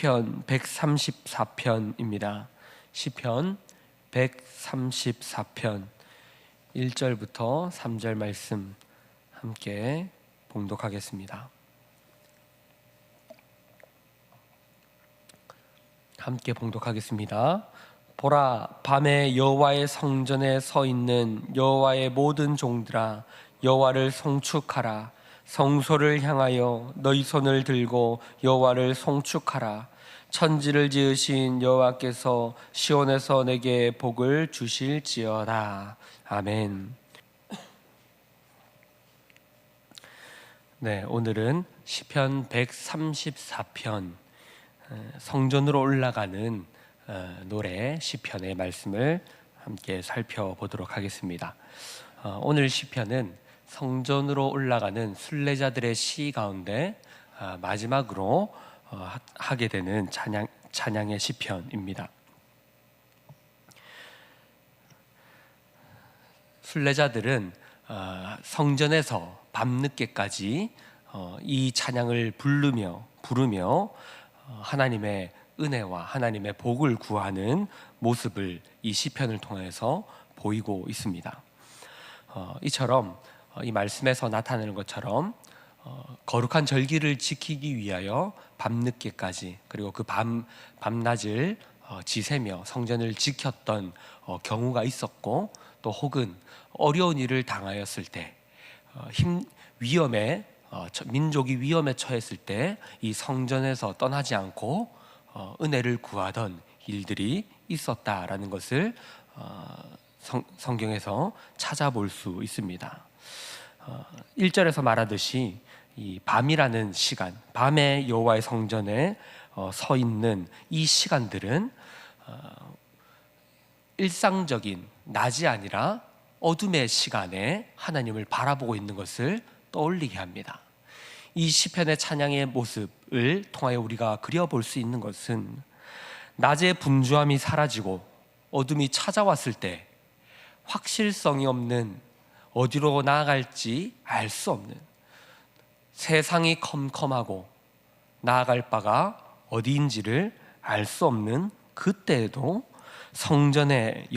시편 134편입니다. 시편 134편 1절부터 3절 말씀 함께 봉독하겠습니다. 보라, 밤에 여호와의 성전에 서 있는 여호와의 모든 종들아, 여호와를 송축하라. 성소를 향하여 너희 손을 들고 여호와를 송축하라. 천지를 지으신 여호와께서 시온에서 내게 복을 주실지어다. 아멘. 네, 오늘은 시편 134편 성전으로 올라가는 노래 시편의 말씀을 함께 살펴보도록 하겠습니다. 오늘 시편은 성전으로 올라가는 순례자들의 시 가운데 마지막으로 하게 되는 찬양의 시편입니다. 순례자들은 성전에서 밤늦게까지 이 찬양을 부르며 하나님의 은혜와 하나님의 복을 구하는 모습을 이 시편을 통해서 보이고 있습니다. 이처럼 이 말씀에서 나타나는 것처럼 거룩한 절기를 지키기 위하여 밤늦게까지 그리고 그 밤낮을 지새며 성전을 지켰던 경우가 있었고, 또 혹은 어려운 일을 당하였을 때 민족이 위험에 처했을 때 이 성전에서 떠나지 않고 은혜를 구하던 일들이 있었다라는 것을 성경에서 찾아볼 수 있습니다. 1절에서 말하듯이 이 밤이라는 시간, 밤에 여호와의 성전에 서 있는 이 시간들은 일상적인 낮이 아니라 어둠의 시간에 하나님을 바라보고 있는 것을 떠올리게 합니다. 이 시편의 찬양의 모습을 통하여 우리가 그려볼 수 있는 것은 낮의 분주함이 사라지고 어둠이 찾아왔을 때 확실성이 없는, 어디로 나아갈지 알 수 없는, 세상이 컴컴하고 나아갈 바가 어디인지를 알 수 없는 그때에도 성전에서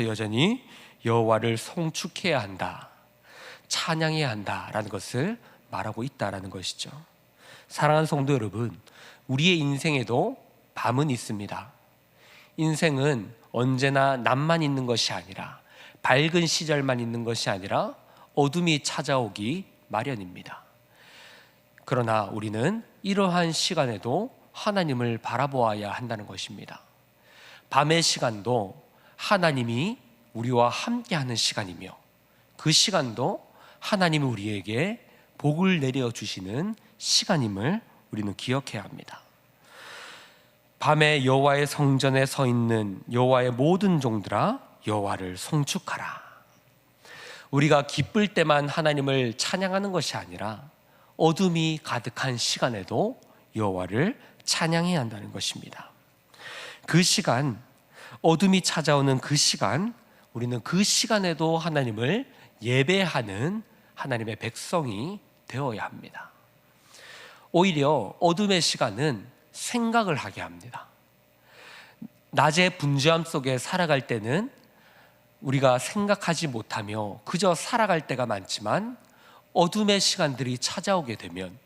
여전히 여호와를 송축해야 한다, 찬양해야 한다라는 것을 말하고 있다라는 것이죠. 사랑하는 성도 여러분, 우리의 인생에도 밤은 있습니다. 인생은 언제나 낮만 있는 것이 아니라, 밝은 시절만 있는 것이 아니라 어둠이 찾아오기 마련입니다. 그러나 우리는 이러한 시간에도 하나님을 바라보아야 한다는 것입니다. 밤의 시간도 하나님이 우리와 함께하는 시간이며, 그 시간도 하나님이 우리에게 복을 내려주시는 시간임을 우리는 기억해야 합니다. 밤에 여호와의 성전에 서 있는 여호와의 모든 종들아, 여호와를 송축하라. 우리가 기쁠 때만 하나님을 찬양하는 것이 아니라 어둠이 가득한 시간에도 여호와를 찬양해야 한다는 것입니다. 그 시간, 어둠이 찾아오는 그 시간, 우리는 그 시간에도 하나님을 예배하는 하나님의 백성이 되어야 합니다. 오히려 어둠의 시간은 생각을 하게 합니다. 낮의 분주함 속에 살아갈 때는 우리가 생각하지 못하며 그저 살아갈 때가 많지만, 어둠의 시간들이 찾아오게 되면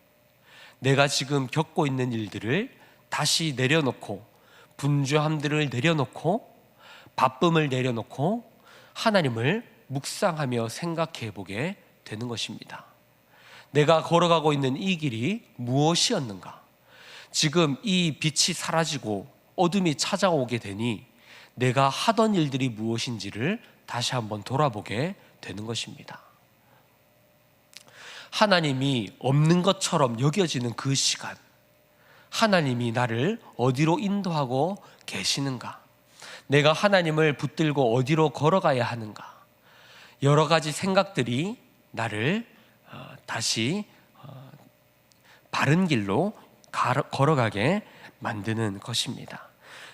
내가 지금 겪고 있는 일들을 다시 내려놓고, 분주함들을 내려놓고, 바쁨을 내려놓고 하나님을 묵상하며 생각해 보게 되는 것입니다. 내가 걸어가고 있는 이 길이 무엇이었는가? 지금 이 빛이 사라지고 어둠이 찾아오게 되니 내가 하던 일들이 무엇인지를 다시 한번 돌아보게 되는 것입니다. 하나님이 없는 것처럼 여겨지는 그 시간, 하나님이 나를 어디로 인도하고 계시는가? 내가 하나님을 붙들고 어디로 걸어가야 하는가? 여러 가지 생각들이 나를 다시 바른 길로 걸어가게 만드는 것입니다.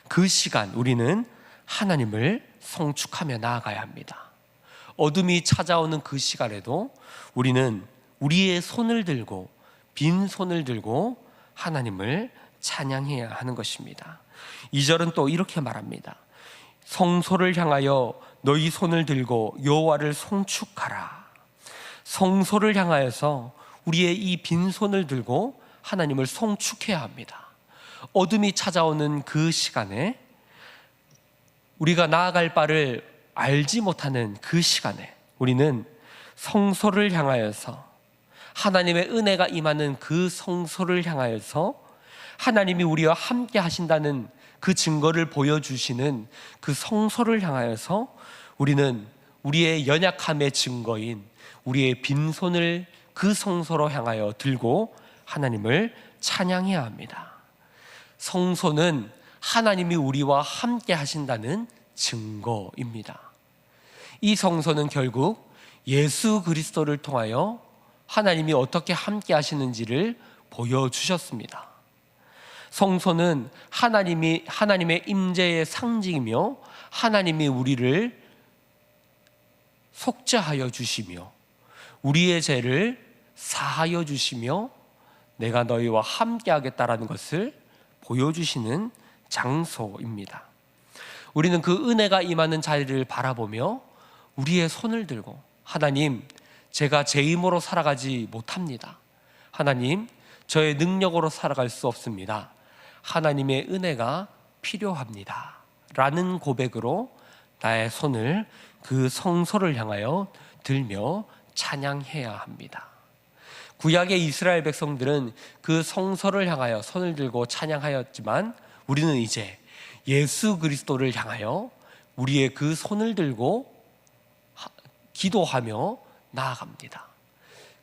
그 시간 우리는 하나님을 송축하며 나아가야 합니다. 어둠이 찾아오는 그 시간에도 우리는 우리의 손을 들고, 빈 손을 들고 하나님을 찬양해야 하는 것입니다. 2절은 또 이렇게 말합니다. 성소를 향하여 너희 손을 들고 여호와를 송축하라. 성소를 향하여서 우리의 이 빈손을 들고 하나님을 송축해야 합니다. 어둠이 찾아오는 그 시간에, 우리가 나아갈 바를 알지 못하는 그 시간에 우리는 성소를 향하여서, 하나님의 은혜가 임하는 그 성소를 향하여서 하나님이 우리와 함께 하신다는 그 증거를 보여주시는 그 성소를 향하여서 우리는 우리의 연약함의 증거인 우리의 빈손을 그 성소로 향하여 들고 하나님을 찬양해야 합니다. 성소는 하나님이 우리와 함께 하신다는 증거입니다. 이 성소는 결국 예수 그리스도를 통하여 하나님이 어떻게 함께 하시는지를 보여주셨습니다. 성소는 하나님의 임재의 상징이며 하나님이 우리를 속죄하여 주시며 우리의 죄를 사하여 주시며 내가 너희와 함께 하겠다라는 것을 보여주시는 장소입니다. 우리는 그 은혜가 임하는 자리를 바라보며 우리의 손을 들고, 하나님, 제가 제 힘으로 살아가지 못합니다. 하나님, 저의 능력으로 살아갈 수 없습니다. 하나님의 은혜가 필요합니다 라는 고백으로 나의 손을 그 성소를 향하여 들며 찬양해야 합니다. 구약의 이스라엘 백성들은 그 성소를 향하여 손을 들고 찬양하였지만 우리는 이제 예수 그리스도를 향하여 우리의 그 손을 들고 기도하며 나아갑니다.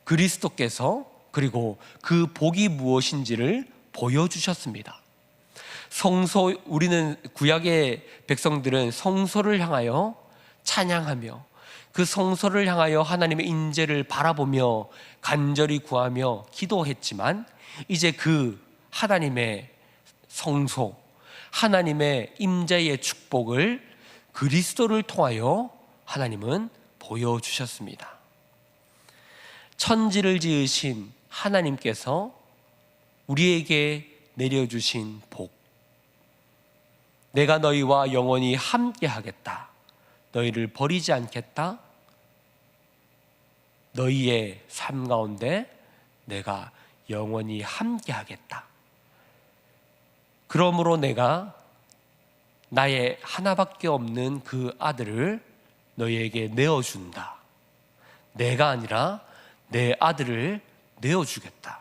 그리스도께서 그리고 그 복이 무엇인지를 보여주셨습니다. 우리는 구약의 백성들은 성소를 향하여 찬양하며 그 성소를 향하여 하나님의 인재를 바라보며 간절히 구하며 기도했지만 이제 그 하나님의 성소, 하나님의 임재의 축복을 그리스도를 통하여 하나님은 보여주셨습니다. 천지를 지으신 하나님께서 우리에게 내려주신 복, 내가 너희와 영원히 함께 하겠다, 너희를 버리지 않겠다, 너희의 삶 가운데 내가 영원히 함께 하겠다, 그러므로 내가 나의 하나밖에 없는 그 아들을 너희에게 내어준다, 내가 아니라 내 아들을 내어주겠다.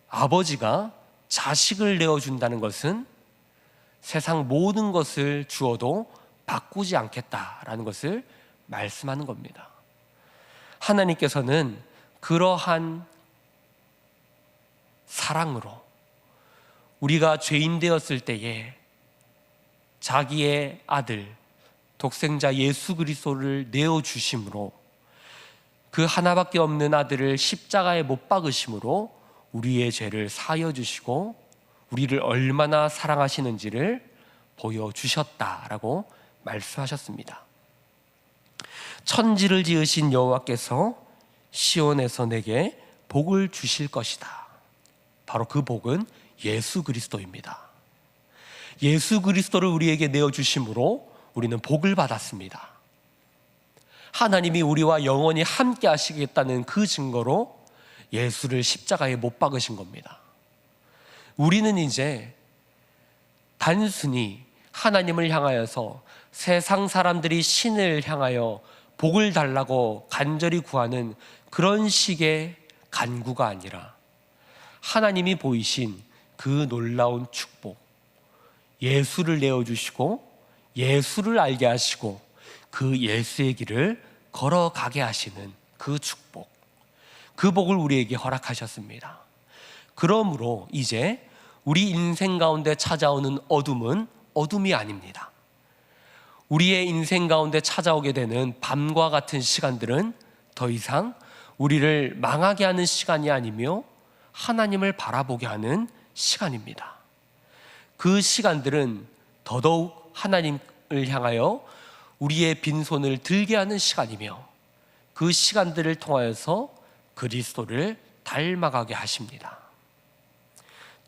아버지가 자식을 내어준다는 것은 세상 모든 것을 주어도 바꾸지 않겠다라는 것을 말씀하는 겁니다. 하나님께서는 그러한 사랑으로 우리가 죄인 되었을 때에 자기의 아들 독생자 예수 그리스도를 내어주심으로, 그 하나밖에 없는 아들을 십자가에 못 박으심으로 우리의 죄를 사하여 주시고 우리를 얼마나 사랑하시는지를 보여주셨다라고 말씀하셨습니다. 천지를 지으신 여호와께서 시온에서 내게 복을 주실 것이다. 바로 그 복은 예수 그리스도입니다. 예수 그리스도를 우리에게 내어주심으로 우리는 복을 받았습니다. 하나님이 우리와 영원히 함께 하시겠다는 그 증거로 예수를 십자가에 못 박으신 겁니다. 우리는 이제 단순히 하나님을 향하여서 세상 사람들이 신을 향하여 복을 달라고 간절히 구하는 그런 식의 간구가 아니라 하나님이 보이신 그 놀라운 축복, 예수를 내어주시고 예수를 알게 하시고 그 예수의 길을 걸어가게 하시는 그 축복, 그 복을 우리에게 허락하셨습니다. 그러므로 이제 우리 인생 가운데 찾아오는 어둠은 어둠이 아닙니다. 우리의 인생 가운데 찾아오게 되는 밤과 같은 시간들은 더 이상 우리를 망하게 하는 시간이 아니며 하나님을 바라보게 하는 시간입니다. 그 시간들은 더더욱 하나님을 향하여 우리의 빈손을 들게 하는 시간이며 그 시간들을 통하여서 그리스도를 닮아가게 하십니다.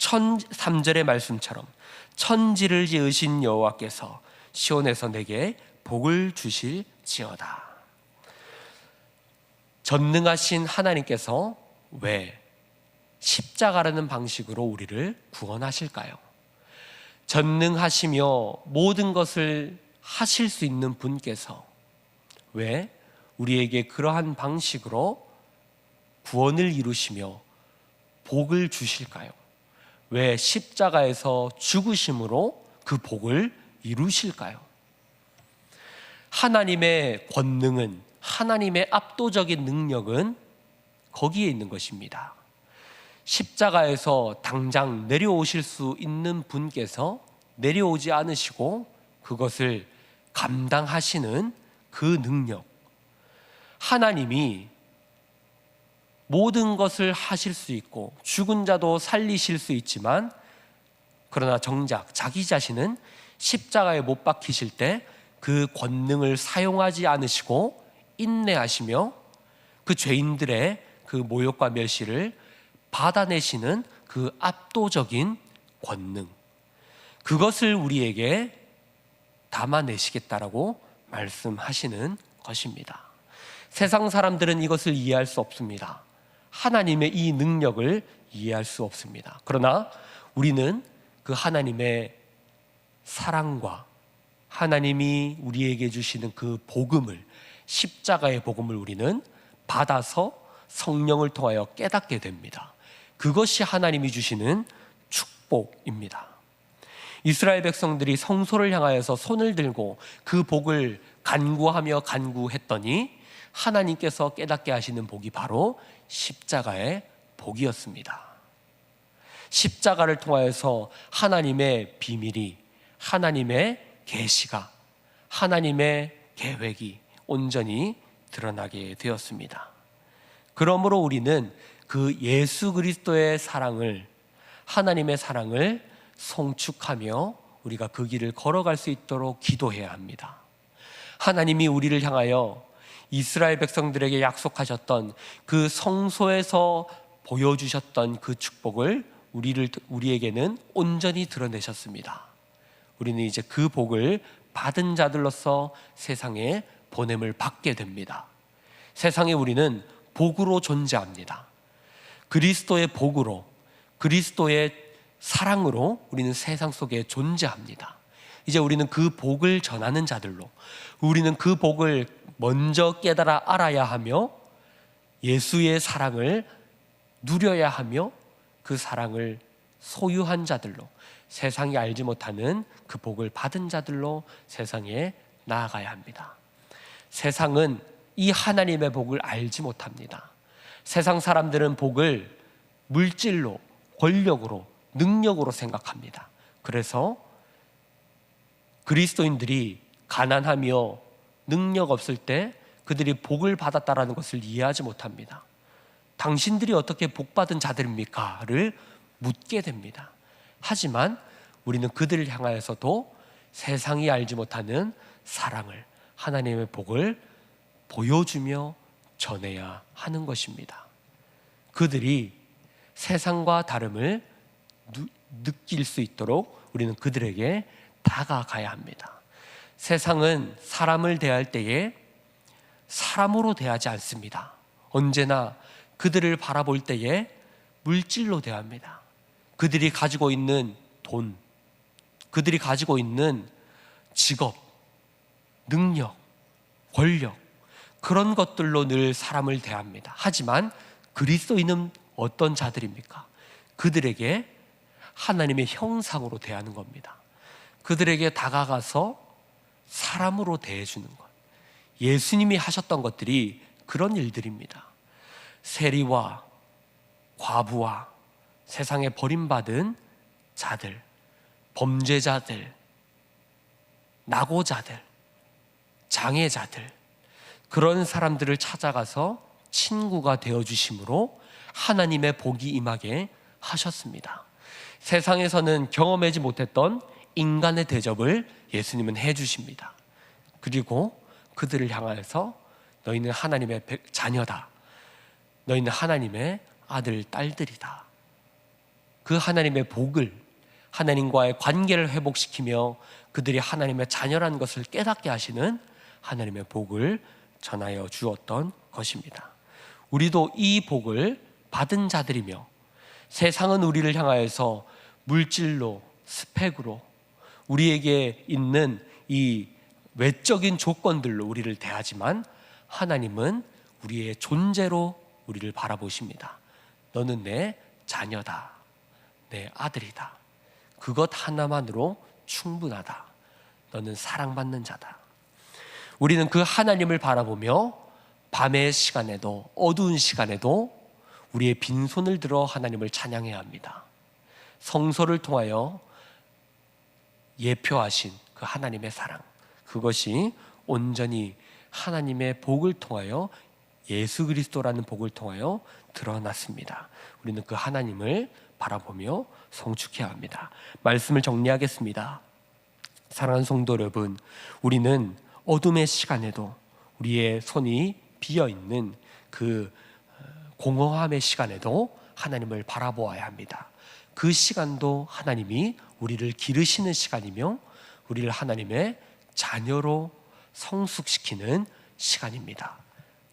3절의 말씀처럼 천지를 지으신 여호와께서 시온에서 내게 복을 주실지어다. 전능하신 하나님께서 왜 십자가라는 방식으로 우리를 구원하실까요? 전능하시며 모든 것을 하실 수 있는 분께서 왜 우리에게 그러한 방식으로 구원을 이루시며 복을 주실까요? 왜 십자가에서 죽으심으로 그 복을 이루실까요? 하나님의 권능은, 하나님의 압도적인 능력은 거기에 있는 것입니다. 십자가에서 당장 내려오실 수 있는 분께서 내려오지 않으시고 그것을 감당하시는 그 능력, 하나님이 모든 것을 하실 수 있고 죽은 자도 살리실 수 있지만, 그러나 정작 자기 자신은 십자가에 못 박히실 때 그 권능을 사용하지 않으시고 인내하시며 그 죄인들의 그 모욕과 멸시를 받아내시는 그 압도적인 권능, 그것을 우리에게 담아내시겠다라고 말씀하시는 것입니다. 세상 사람들은 이것을 이해할 수 없습니다. 하나님의 이 능력을 이해할 수 없습니다. 그러나 우리는 그 하나님의 사랑과 하나님이 우리에게 주시는 그 복음을, 십자가의 복음을 우리는 받아서 성령을 통하여 깨닫게 됩니다. 그것이 하나님이 주시는 축복입니다. 이스라엘 백성들이 성소를 향하여서 손을 들고 그 복을 간구하며 간구했더니 하나님께서 깨닫게 하시는 복이 바로 십자가의 복이었습니다. 십자가를 통하여서 하나님의 비밀이, 하나님의 계시가, 하나님의 계획이 온전히 드러나게 되었습니다. 그러므로 우리는 그 예수 그리스도의 사랑을, 하나님의 사랑을 송축하며 우리가 그 길을 걸어갈 수 있도록 기도해야 합니다. 하나님이 우리를 향하여 이스라엘 백성들에게 약속하셨던 그 성소에서 보여주셨던 그 축복을 우리에게는 온전히 드러내셨습니다. 우리는 이제 그 복을 받은 자들로서 세상에 보냄을 받게 됩니다. 세상에 우리는 복으로 존재합니다. 그리스도의 복으로, 그리스도의 사랑으로 우리는 세상 속에 존재합니다. 이제 우리는 그 복을 전하는 자들로, 우리는 그 복을 먼저 깨달아 알아야 하며 예수의 사랑을 누려야 하며 그 사랑을 소유한 자들로, 세상이 알지 못하는 그 복을 받은 자들로 세상에 나아가야 합니다. 세상은 이 하나님의 복을 알지 못합니다. 세상 사람들은 복을 물질로, 권력으로, 능력으로 생각합니다. 그래서 그리스도인들이 가난하며 능력 없을 때 그들이 복을 받았다라는 것을 이해하지 못합니다. 당신들이 어떻게 복받은 자들입니까? 를 묻게 됩니다. 하지만 우리는 그들을 향하여서도 세상이 알지 못하는 사랑을, 하나님의 복을 보여주며 전해야 하는 것입니다. 그들이 세상과 다름을 느낄 수 있도록 우리는 그들에게 다가가야 합니다. 세상은 사람을 대할 때에 사람으로 대하지 않습니다. 언제나 그들을 바라볼 때에 물질로 대합니다. 그들이 가지고 있는 돈, 그들이 가지고 있는 직업, 능력, 권력, 그런 것들로 늘 사람을 대합니다. 하지만 그리스도인은 어떤 자들입니까? 그들에게 하나님의 형상으로 대하는 겁니다. 그들에게 다가가서 사람으로 대해주는 것, 예수님이 하셨던 것들이 그런 일들입니다. 세리와 과부와 세상에 버림받은 자들, 범죄자들, 낙오자들, 장애자들, 그런 사람들을 찾아가서 친구가 되어주심으로 하나님의 복이 임하게 하셨습니다. 세상에서는 경험하지 못했던 인간의 대접을 예수님은 해주십니다. 그리고 그들을 향하여서 너희는 하나님의 자녀다, 너희는 하나님의 아들, 딸들이다, 그 하나님의 복을, 하나님과의 관계를 회복시키며 그들이 하나님의 자녀라는 것을 깨닫게 하시는 하나님의 복을 전하여 주었던 것입니다. 우리도 이 복을 받은 자들이며, 세상은 우리를 향하여서 물질로, 스펙으로, 우리에게 있는 이 외적인 조건들로 우리를 대하지만, 하나님은 우리의 존재로 우리를 바라보십니다. 너는 내 자녀다, 내 아들이다, 그것 하나만으로 충분하다, 너는 사랑받는 자다. 우리는 그 하나님을 바라보며 밤의 시간에도, 어두운 시간에도 우리의 빈손을 들어 하나님을 찬양해야 합니다. 성소를 통하여 예표하신 그 하나님의 사랑, 그것이 온전히 하나님의 복을 통하여, 예수 그리스도라는 복을 통하여 드러났습니다. 우리는 그 하나님을 바라보며 성축해야 합니다. 말씀을 정리하겠습니다. 사랑하는 성도 여러분, 우리는 어둠의 시간에도, 우리의 손이 비어있는 그 공허함의 시간에도 하나님을 바라보아야 합니다. 그 시간도 하나님이 우리를 기르시는 시간이며 우리를 하나님의 자녀로 성숙시키는 시간입니다.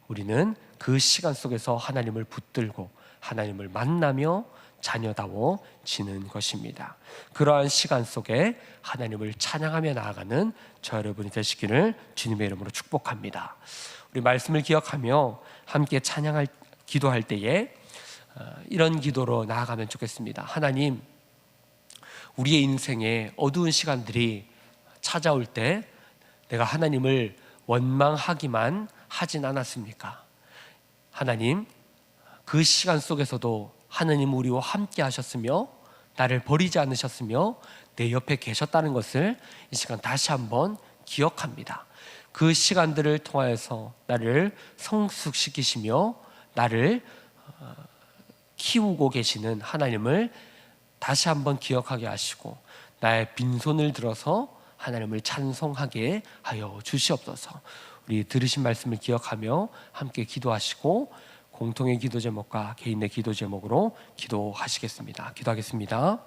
우리는 그 시간 속에서 하나님을 붙들고 하나님을 만나며 자녀다워지는 것입니다. 그러한 시간 속에 하나님을 찬양하며 나아가는 저 여러분이 되시기를 주님의 이름으로 축복합니다. 우리 말씀을 기억하며 함께 기도할 때에 이런 기도로 나아가면 좋겠습니다. 하나님, 우리의 인생에 어두운 시간들이 찾아올 때 내가 하나님을 원망하기만 하진 않았습니까? 하나님, 그 시간 속에서도 하나님 우리와 함께 하셨으며 나를 버리지 않으셨으며 내 옆에 계셨다는 것을 이 시간 다시 한번 기억합니다. 그 시간들을 통하여서 나를 성숙시키시며 나를 키우고 계시는 하나님을 다시 한번 기억하게 하시고 나의 빈손을 들어서 하나님을 찬송하게 하여 주시옵소서. 우리 들으신 말씀을 기억하며 함께 기도하시고 공통의 기도 제목과 개인의 기도 제목으로 기도하시겠습니다. 기도하겠습니다.